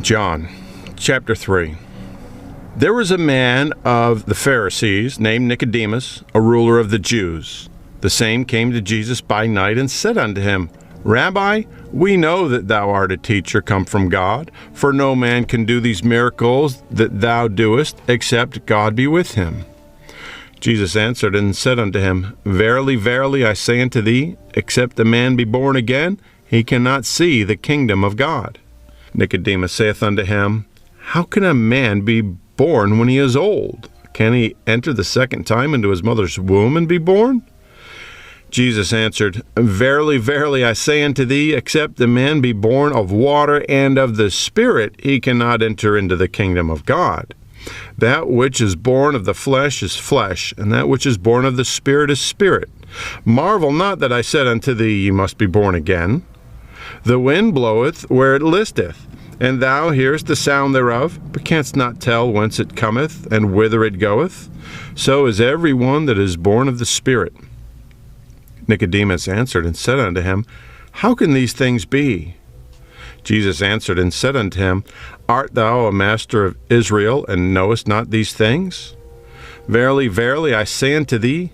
John, chapter 3. There was a man of the Pharisees named Nicodemus, a ruler of the Jews. The same came to Jesus by night and said unto him, Rabbi, we know that thou art a teacher come from God, for no man can do these miracles that thou doest, except God be with him. Jesus answered and said unto him, Verily, verily, I say unto thee, except a man be born again, he cannot see the kingdom of God. Nicodemus saith unto him, How can a man be born when he is old? Can he enter the second time into his mother's womb and be born? Jesus answered, Verily, verily, I say unto thee, except a man be born of water and of the Spirit, he cannot enter into the kingdom of God. That which is born of the flesh is flesh, and that which is born of the Spirit is spirit. Marvel not that I said unto thee, Ye must be born again. The wind bloweth where it listeth, and thou hearest the sound thereof, but canst not tell whence it cometh, and whither it goeth. So is every one that is born of the Spirit. Nicodemus answered and said unto him, How can these things be? Jesus answered and said unto him, Art thou a master of Israel, and knowest not these things? Verily, verily, I say unto thee,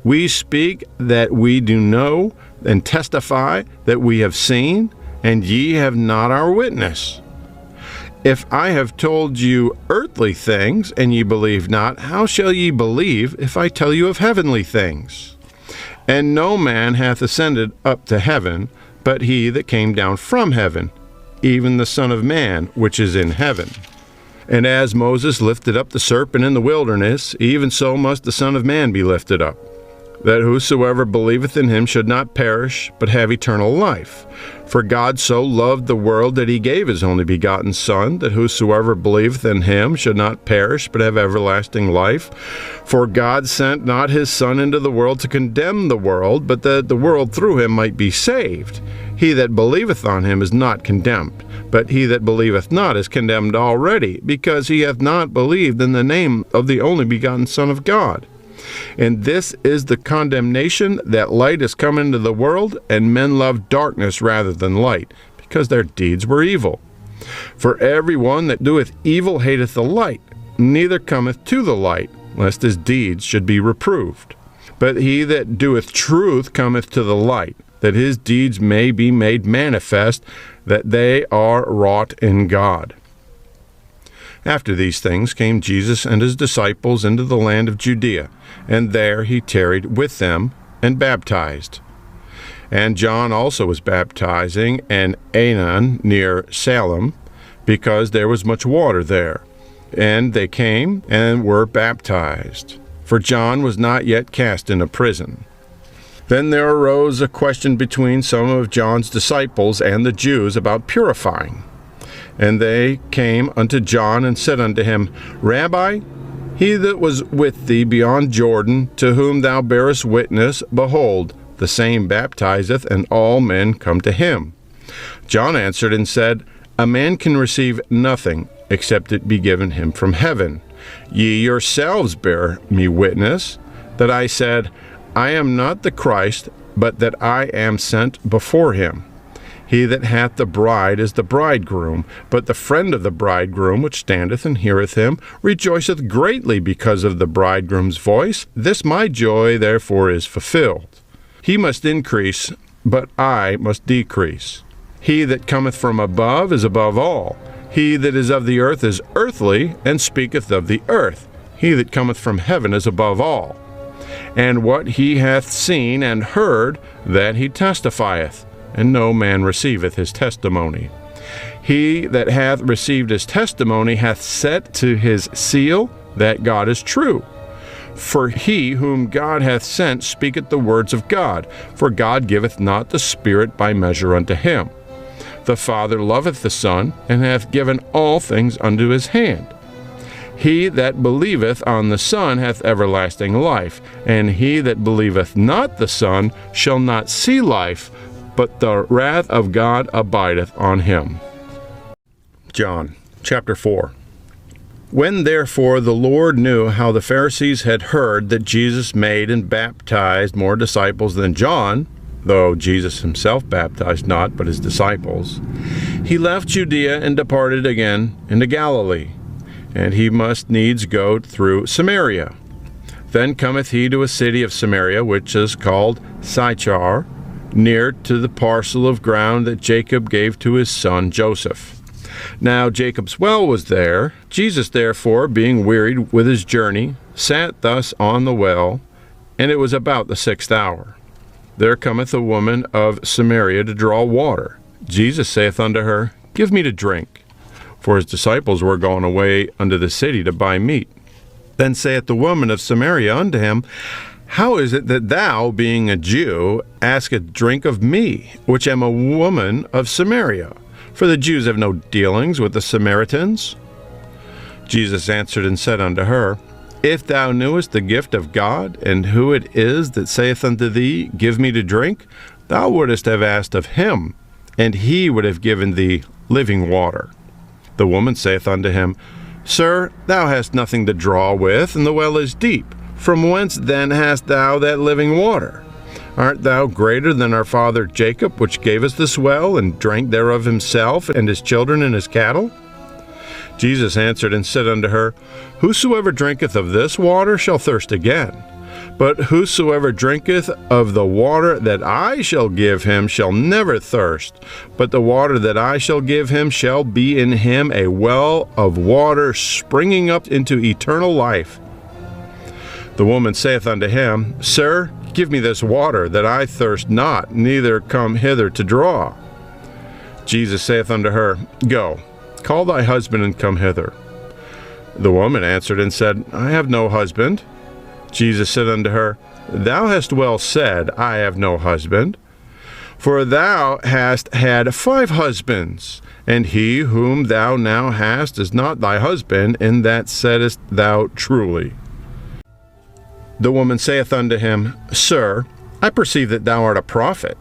we speak that we do know, and testify that we have seen, and ye have not our witness. If I have told you earthly things, and ye believe not, how shall ye believe if I tell you of heavenly things? And no man hath ascended up to heaven, but he that came down from heaven, even the Son of Man, which is in heaven. And as Moses lifted up the serpent in the wilderness, even so must the Son of Man be lifted up, that whosoever believeth in him should not perish, but have eternal life. For God so loved the world that he gave his only begotten Son, that whosoever believeth in him should not perish, but have everlasting life. For God sent not his Son into the world to condemn the world, but that the world through him might be saved. He that believeth on him is not condemned, but he that believeth not is condemned already, because he hath not believed in the name of the only begotten Son of God. And this is the condemnation, that light is come into the world, and men love darkness rather than light, because their deeds were evil. For every one that doeth evil hateth the light, neither cometh to the light, lest his deeds should be reproved. But he that doeth truth cometh to the light, that his deeds may be made manifest, that they are wrought in God. After these things came Jesus and his disciples into the land of Judea, and there he tarried with them and baptized. And John also was baptizing in Aenon near Salem, because there was much water there. And they came and were baptized, for John was not yet cast into prison. Then there arose a question between some of John's disciples and the Jews about purifying. And they came unto John and said unto him, Rabbi, he that was with thee beyond Jordan, to whom thou bearest witness, behold, the same baptizeth, and all men come to him. John answered and said, A man can receive nothing, except it be given him from heaven. Ye yourselves bear me witness, that I said, I am not the Christ, but that I am sent before him. He that hath the bride is the bridegroom, but the friend of the bridegroom, which standeth and heareth him, rejoiceth greatly because of the bridegroom's voice. This my joy therefore is fulfilled. He must increase, but I must decrease. He that cometh from above is above all. He that is of the earth is earthly, and speaketh of the earth. He that cometh from heaven is above all. And what he hath seen and heard, that he testifieth, and no man receiveth his testimony. He that hath received his testimony hath set to his seal that God is true. For he whom God hath sent speaketh the words of God, for God giveth not the Spirit by measure unto him. The Father loveth the Son, and hath given all things unto his hand. He that believeth on the Son hath everlasting life, and he that believeth not the Son shall not see life, but the wrath of God abideth on him. John, chapter 4. When therefore the Lord knew how the Pharisees had heard that Jesus made and baptized more disciples than John, though Jesus himself baptized not, but his disciples, he left Judea and departed again into Galilee, and he must needs go through Samaria. Then cometh he to a city of Samaria, which is called Sychar, near to the parcel of ground that Jacob gave to his son Joseph. Now Jacob's well was there. Jesus therefore, being wearied with his journey, sat thus on the well, and it was about the 6th hour. There cometh a woman of Samaria to draw water. Jesus saith unto her, Give me to drink. For his disciples were gone away unto the city to buy meat. Then saith the woman of Samaria unto him, How is it that thou, being a Jew, askest drink of me, which am a woman of Samaria? For the Jews have no dealings with the Samaritans. Jesus answered and said unto her, If thou knewest the gift of God, and who it is that saith unto thee, Give me to drink, thou wouldest have asked of him, and he would have given thee living water. The woman saith unto him, Sir, thou hast nothing to draw with, and the well is deep. From whence then hast thou that living water? Art thou greater than our father Jacob, which gave us this well, and drank thereof himself, and his children, and his cattle? Jesus answered and said unto her, Whosoever drinketh of this water shall thirst again. But whosoever drinketh of the water that I shall give him shall never thirst, but the water that I shall give him shall be in him a well of water springing up into eternal life. The woman saith unto him, Sir, give me this water, that I thirst not, neither come hither to draw. Jesus saith unto her, Go, call thy husband, and come hither. The woman answered and said, I have no husband. Jesus said unto her, Thou hast well said, I have no husband. For thou hast had 5 husbands, and he whom thou now hast is not thy husband, in that saidst thou truly. The woman saith unto him, Sir, I perceive that thou art a prophet.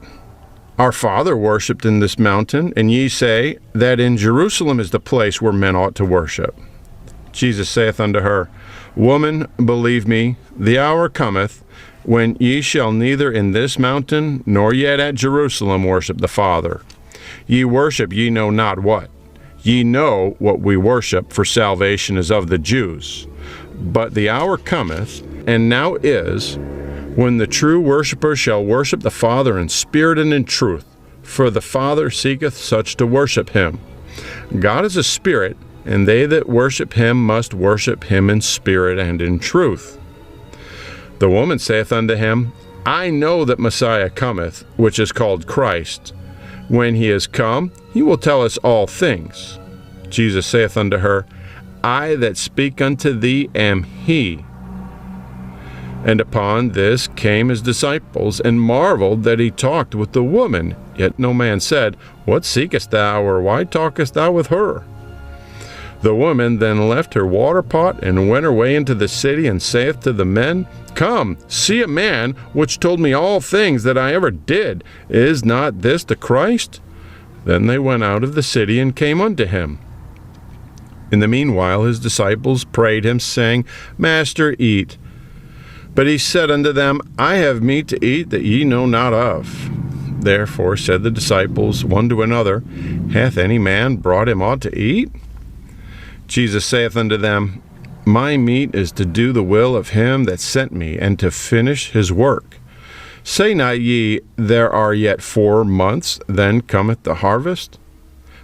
Our father worshipped in this mountain, and ye say that in Jerusalem is the place where men ought to worship. Jesus saith unto her, Woman, believe me, the hour cometh, when ye shall neither in this mountain, nor yet at Jerusalem worship the Father. Ye worship ye know not what. Ye know what we worship, for salvation is of the Jews. But the hour cometh, and now is, when the true worshippers shall worship the Father in spirit and in truth, for the Father seeketh such to worship him. God is a spirit, and they that worship him must worship him in spirit and in truth. The woman saith unto him, I know that Messiah cometh, which is called Christ. When he is come, he will tell us all things. Jesus saith unto her, I that speak unto thee am he. And upon this came his disciples, and marveled that he talked with the woman. Yet no man said, What seekest thou, or why talkest thou with her? The woman then left her water pot, and went her way into the city, and saith to the men, Come, see a man which told me all things that I ever did. Is not this the Christ? Then they went out of the city, and came unto him. In the meanwhile his disciples prayed him, saying, Master, eat. But he said unto them, I have meat to eat that ye know not of. Therefore said the disciples one to another, Hath any man brought him aught to eat? Jesus saith unto them, My meat is to do the will of him that sent me, and to finish his work. Say not ye, There are yet 4 months, then cometh the harvest?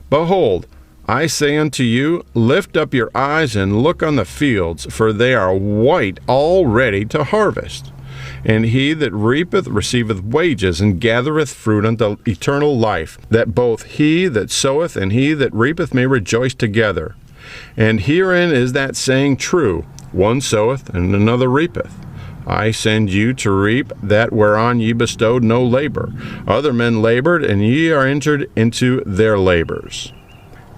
Behold, I say unto you, Lift up your eyes and look on the fields, for they are white already to harvest. And he that reapeth receiveth wages, and gathereth fruit unto eternal life, that both he that soweth and he that reapeth may rejoice together. And herein is that saying true, One soweth, and another reapeth. I send you to reap that whereon ye bestowed no labor. Other men labored, and ye are entered into their labors.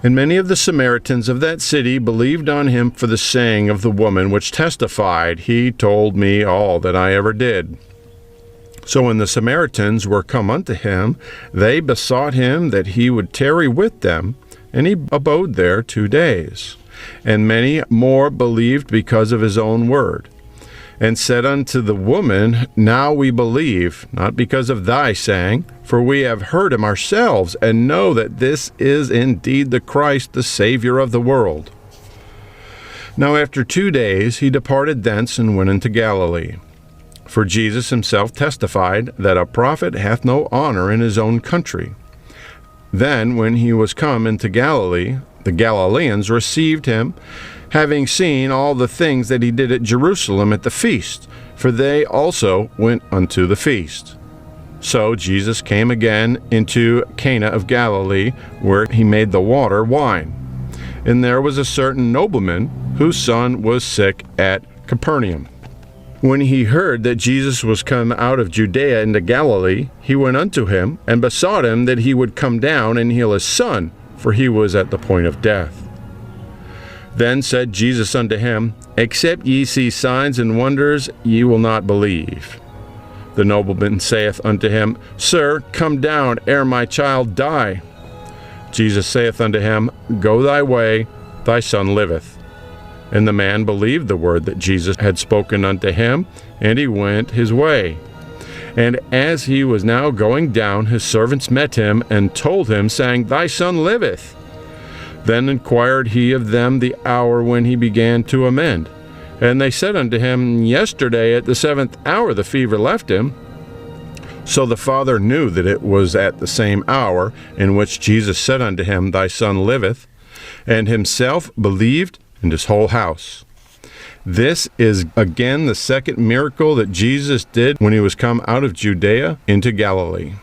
And many of the Samaritans of that city believed on him for the saying of the woman, which testified, He told me all that I ever did. So when the Samaritans were come unto him, they besought him that he would tarry with them, and he abode there 2 days. And many more believed because of his own word. and said unto the woman, Now we believe, not because of thy saying, for we have heard him ourselves, and know that this is indeed the Christ, the Savior of the world. Now after 2 days he departed thence and went into Galilee. For Jesus himself testified that a prophet hath no honor in his own country. Then when he was come into Galilee, the Galileans received him, having seen all the things that he did at Jerusalem at the feast, for they also went unto the feast. So Jesus came again into Cana of Galilee, where he made the water wine. And there was a certain nobleman, whose son was sick at Capernaum. When he heard that Jesus was come out of Judea into Galilee, he went unto him, and besought him that he would come down and heal his son, for he was at the point of death. Then said Jesus unto him, Except ye see signs and wonders, ye will not believe. The nobleman saith unto him, Sir, come down ere my child die. Jesus saith unto him, Go thy way, thy son liveth. And the man believed the word that Jesus had spoken unto him, and he went his way. And as he was now going down, his servants met him, and told him, saying, Thy son liveth. Then inquired he of them the hour when he began to amend. And they said unto him, Yesterday at the 7th hour the fever left him. So the father knew that it was at the same hour in which Jesus said unto him, Thy son liveth, and himself believed, and his whole house. This is again the second miracle that Jesus did when he was come out of Judea into Galilee.